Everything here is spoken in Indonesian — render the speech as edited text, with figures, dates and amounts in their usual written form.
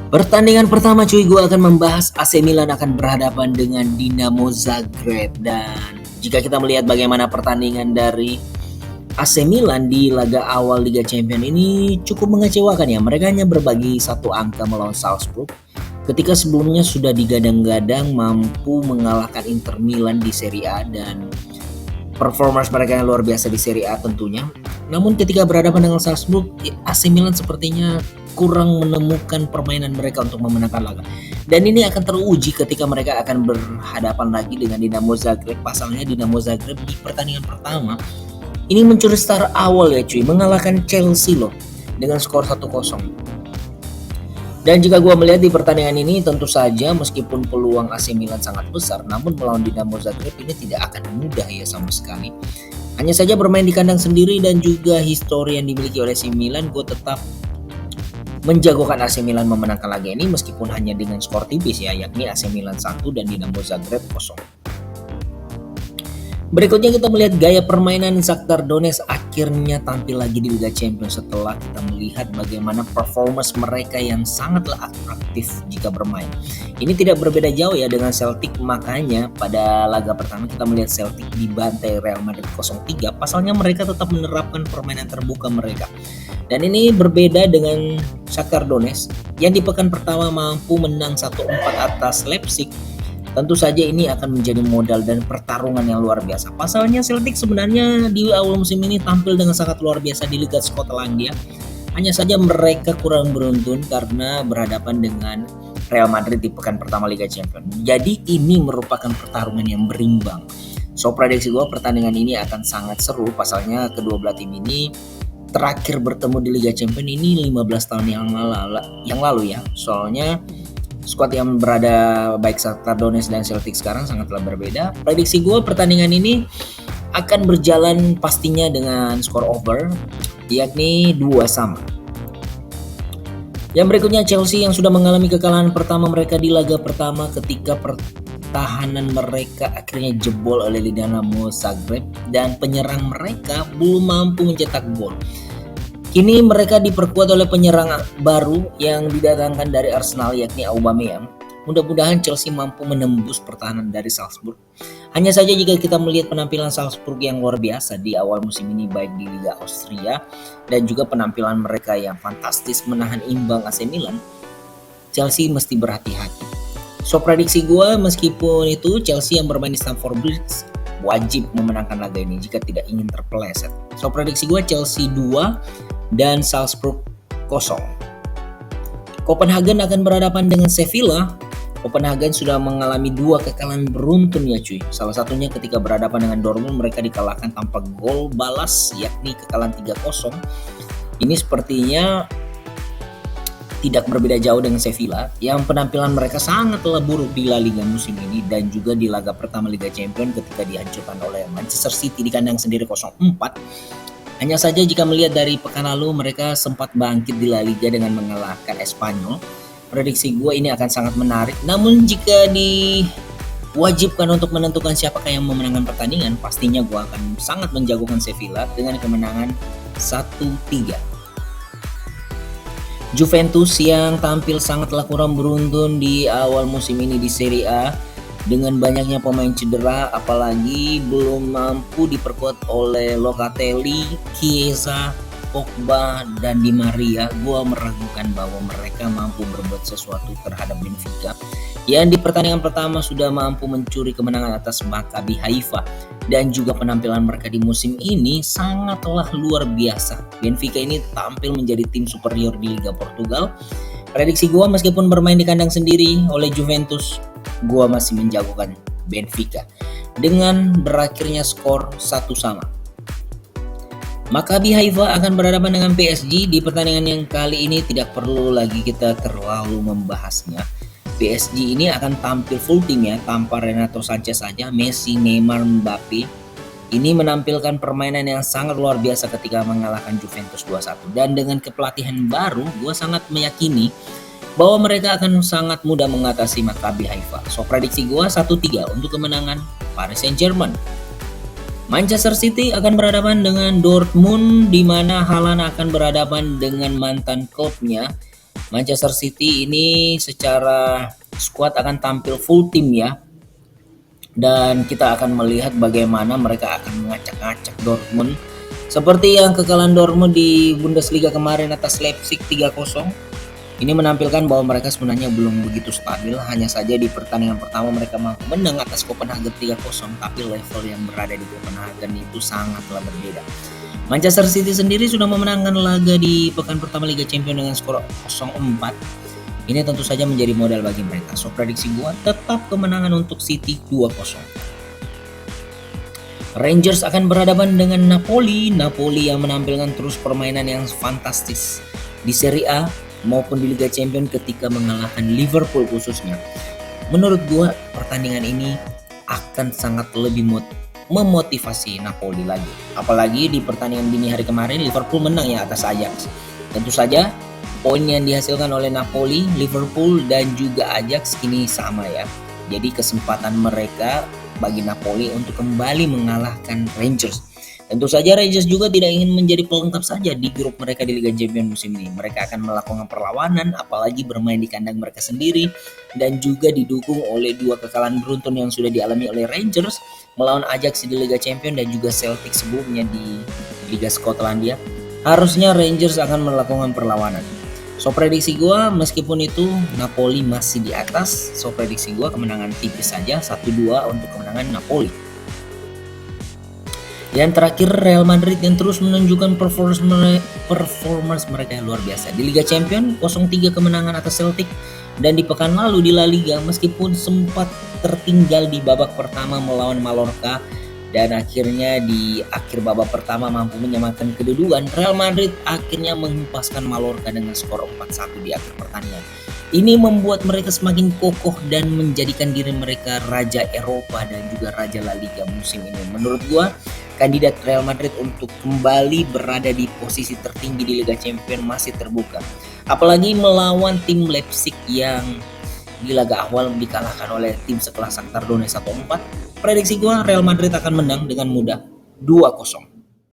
Pertandingan pertama cuy, gue akan membahas AC Milan akan berhadapan dengan Dinamo Zagreb. Dan jika kita melihat bagaimana pertandingan dari AC Milan di laga awal Liga Champions ini cukup mengecewakan ya. Mereka hanya berbagi satu angka melawan Salzburg ketika sebelumnya sudah digadang-gadang mampu mengalahkan Inter Milan di Serie A dan performance mereka yang luar biasa di Serie A tentunya. Namun ketika berhadapan dengan Salzburg, AC Milan sepertinya kurang menemukan permainan mereka untuk memenangkan laga. Dan ini akan teruji ketika mereka akan berhadapan lagi dengan Dinamo Zagreb. Pasalnya Dinamo Zagreb di pertandingan pertama ini mencuri start awal ya cuy, mengalahkan Chelsea loh dengan skor 1-0. Dan jika gue melihat di pertandingan ini tentu saja meskipun peluang AC Milan sangat besar, namun melawan Dinamo Zagreb ini tidak akan mudah ya sama sekali. Hanya saja bermain di kandang sendiri dan juga histori yang dimiliki oleh AC Milan, gue tetap menjagokan AC Milan memenangkan laga ini meskipun hanya dengan skor tipis ya, yakni AC Milan 1 dan Dinamo Zagreb 0. Berikutnya kita melihat gaya permainan Shakhtar Donetsk akhirnya tampil lagi di Liga Champions setelah kita melihat bagaimana performance mereka yang sangatlah atraktif jika bermain. Ini tidak berbeda jauh ya dengan Celtic, makanya pada laga pertama kita melihat Celtic dibantai Real Madrid 0-3, pasalnya mereka tetap menerapkan permainan terbuka mereka. Dan ini berbeda dengan Shakhtar Donetsk yang di pekan pertama mampu menang 1-4 atas Leipzig. Tentu saja ini akan menjadi modal dan pertarungan yang luar biasa. Pasalnya Celtic sebenarnya di awal musim ini tampil dengan sangat luar biasa di Liga Skotlandia. Hanya saja mereka kurang beruntung karena berhadapan dengan Real Madrid di pekan pertama Liga Champions. Jadi ini merupakan pertarungan yang berimbang. So prediksi gue pertandingan ini akan sangat seru. Pasalnya kedua belah tim ini terakhir bertemu di Liga Champions ini 15 tahun yang lalu ya. Soalnya skuad yang berada baik Shakhtar Donetsk dan Celtic sekarang sangatlah berbeda. Prediksi gue pertandingan ini akan berjalan pastinya dengan skor over, yakni 2-2. Yang berikutnya Chelsea yang sudah mengalami kekalahan pertama mereka di laga pertama ketika pertahanan mereka akhirnya jebol oleh Dinamo Zagreb dan penyerang mereka belum mampu mencetak gol. Kini mereka diperkuat oleh penyerang baru yang didatangkan dari Arsenal yakni Aubameyang. Mudah-mudahan Chelsea mampu menembus pertahanan dari Salzburg. Hanya saja jika kita melihat penampilan Salzburg yang luar biasa di awal musim ini baik di Liga Austria dan juga penampilan mereka yang fantastis menahan imbang AC Milan, Chelsea mesti berhati-hati. So prediksi gue meskipun itu Chelsea yang bermain di Stamford Bridge wajib memenangkan laga ini jika tidak ingin terpeleset. So prediksi gue Chelsea 2 dan Salzburg 0. Copenhagen akan berhadapan dengan Sevilla. Copenhagen sudah mengalami 2 kekalahan beruntun ya cuy. Salah satunya ketika berhadapan dengan Dortmund mereka dikalahkan tanpa gol balas yakni kekalahan 3-0. Ini sepertinya tidak berbeda jauh dengan Sevilla yang penampilan mereka sangatlah buruk di La Liga musim ini dan juga di laga pertama Liga Champions ketika dihancurkan oleh Manchester City di kandang sendiri 0-4. Hanya saja jika melihat dari pekan lalu mereka sempat bangkit di La Liga dengan mengalahkan Espanyol. Prediksi gue ini akan sangat menarik. Namun jika diwajibkan untuk menentukan siapakah yang memenangkan pertandingan, pastinya gue akan sangat menjagokan Sevilla dengan kemenangan 1-3. Juventus yang tampil sangatlah kurang beruntun di awal musim ini di Serie A dengan banyaknya pemain cedera, apalagi belum mampu diperkuat oleh Locatelli, Chiesa, Pogba, dan Di Maria. Gua meragukan bahwa mereka mampu berbuat sesuatu terhadap Benfica yang di pertandingan pertama sudah mampu mencuri kemenangan atas Maccabi Haifa. Dan juga penampilan mereka di musim ini sangatlah luar biasa. Benfica ini tampil menjadi tim superior di Liga Portugal. Prediksi gua meskipun bermain di kandang sendiri oleh Juventus, gua masih menjagokan Benfica dengan berakhirnya skor 1-1. Maccabi Haifa akan berhadapan dengan PSG di pertandingan yang kali ini tidak perlu lagi kita terlalu membahasnya. PSG ini akan tampil full tim ya, tanpa Renato Sanchez saja, Messi, Neymar, Mbappe. Ini menampilkan permainan yang sangat luar biasa ketika mengalahkan Juventus 2-1. Dan dengan kepelatihan baru, gue sangat meyakini bahwa mereka akan sangat mudah mengatasi Maccabi Haifa. So prediksi gue 1-3 untuk kemenangan Paris Saint-Germain. Manchester City akan berhadapan dengan Dortmund di mana Haaland akan berhadapan dengan mantan klubnya Manchester City ini secara squad akan tampil full tim ya, dan kita akan melihat bagaimana mereka akan mengacak-ngacak Dortmund seperti yang kekalahan Dortmund di Bundesliga kemarin atas Leipzig 3-0. Ini menampilkan bahwa mereka sebenarnya belum begitu stabil, hanya saja di pertandingan pertama mereka mampu menang atas Copenhagen 3-0, tapi level yang berada di Copenhagen itu sangatlah berbeda. Manchester City sendiri sudah memenangkan laga di pekan pertama Liga Champions dengan skor 0-4. Ini tentu saja menjadi modal bagi mereka. So prediksi gua tetap kemenangan untuk City 2-0. Rangers akan berhadapan dengan Napoli. Napoli yang menampilkan terus permainan yang fantastis di Serie A maupun di Liga Champions ketika mengalahkan Liverpool khususnya. Menurut gua pertandingan ini akan sangat lebih memotivasi Napoli lagi. Apalagi di pertandingan dini hari kemarin Liverpool menang ya atas Ajax. Tentu saja poin yang dihasilkan oleh Napoli, Liverpool dan juga Ajax ini sama ya. Jadi kesempatan mereka bagi Napoli untuk kembali mengalahkan Rangers. Tentu saja Rangers juga tidak ingin menjadi pelengkap saja di grup mereka di Liga Champions musim ini. Mereka akan melakukan perlawanan, apalagi bermain di kandang mereka sendiri, dan juga didukung oleh dua kekalahan beruntun yang sudah dialami oleh Rangers melawan Ajax di Liga Champions dan juga Celtic sebelumnya di Liga Skotlandia. Harusnya Rangers akan melakukan perlawanan. So prediksi gue meskipun itu Napoli masih di atas, so prediksi gue kemenangan tipis saja 1-2 untuk kemenangan Napoli. Yang terakhir Real Madrid yang terus menunjukkan performance mereka yang luar biasa. Di Liga Champions 0-3 kemenangan atas Celtic, dan di pekan lalu di La Liga meskipun sempat tertinggal di babak pertama melawan Mallorca dan akhirnya di akhir babak pertama mampu menyamakan kedudukan, Real Madrid akhirnya menghempaskan Mallorca dengan skor 4-1 di akhir pertandingan. Ini membuat mereka semakin kokoh dan menjadikan diri mereka raja Eropa dan juga raja La Liga musim ini. Menurut gua, kandidat Real Madrid untuk kembali berada di posisi tertinggi di Liga Champions masih terbuka. Apalagi melawan tim Leipzig yang di laga awal dikalahkan oleh tim sekelas Shakhtar Donetsk 1-4. Prediksi gua Real Madrid akan menang dengan mudah 2-0.